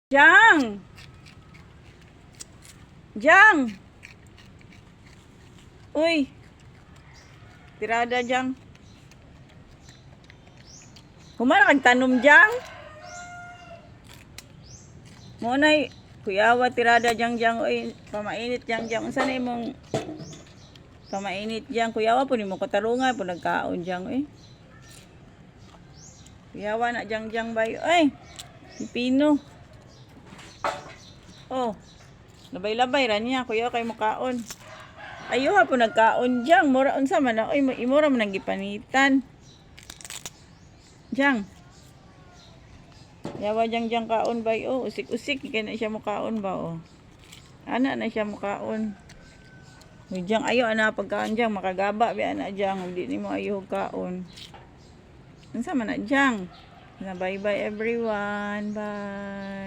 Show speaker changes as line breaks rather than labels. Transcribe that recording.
Jang! Jang! Uy! Tirada, Jang. Kumara kag tanom, Jang. Munay, kuyawa tirada, Jang, Jang. Uy, pamainit, Jang, Jang. Unsa na imong pamainit, Jang? Kuyawa po ni mo katarungan po nagkaon, Jang. Uy. Kuyawa na, Jang, Jang, bay. Uy! Pipino. Oh, labay-labay ra niya, kuya kay makaon. Ayo ha po nagkaon Jang, mura unsa man oy imura man gipanitan. Jang. Yawa Jang Jang kaon bay oh, usik-usik kay na siya makaon ba oh. Ana na siya makaon. Uy Jang ayo ana pagkaon Jang makagaba bi ana Jang, di nimo ayo kaon. Unsa man na Jang? Na bye bye everyone. Bye.